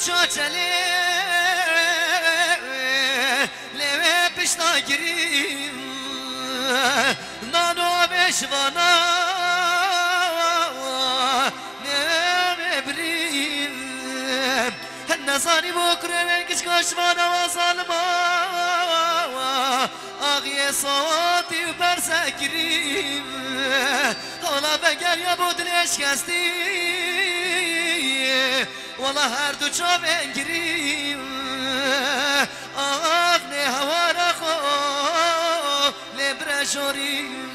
چاچلی لیوه پشتا گریم نانو بشوانا لیوه بریم نزانی بکره من کچ کشوانا و ظالما آقی صوتی و برسه گریم حالا بگر یا بودنش کستی والله هر دو چا بنگریم آخ نه هوا را خو لبرشوریم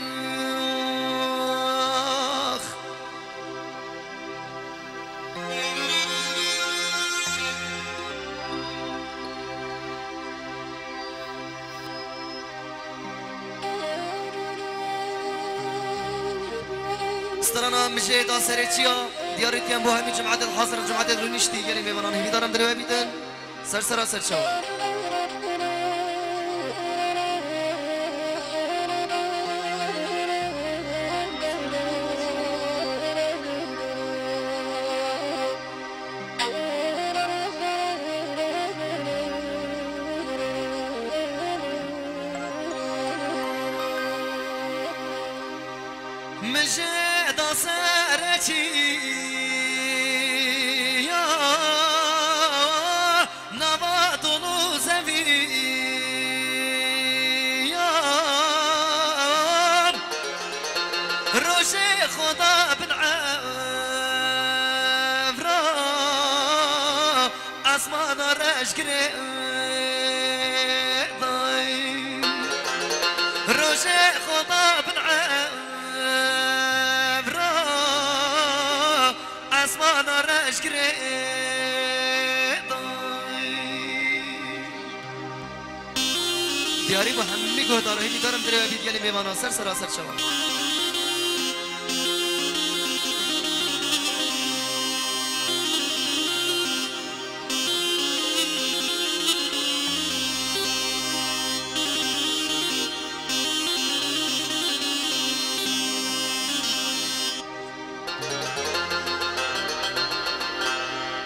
استرانا مجي دا سريتشيا ديارتيان بو همي جمعات الحاضر جمعات الرونيشتي يلي ميوانان هني دارم دروا بيدن سرسرا سرشوا مجي دا سريتشيا روشي خدا بن عفرا اسمان رشكري روشي خدا بن عفرا اسمان رشكري دیاری با همه گهداره همی دارم داره بید گلی میوانا سر سراسر شما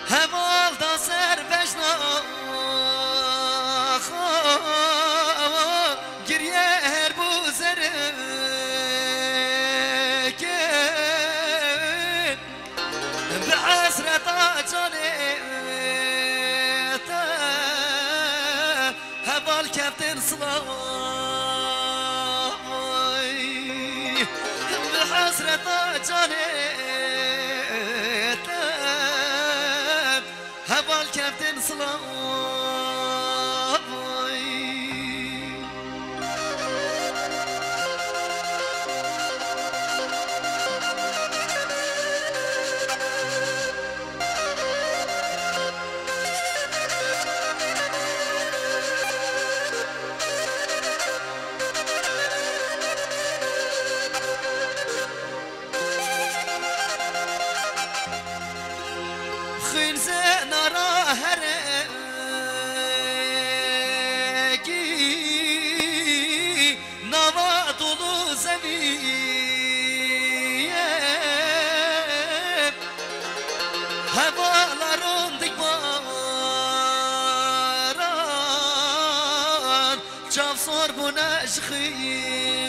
هوال دا سر بجنا گریه هر بوزر کن به حسرت جانت هوال کفتن صلاحی به حسرت جانت هوال کفتن صلاحی خين زينا راهركي نواط زمية هواlarون دكباران شاف صور بناشخي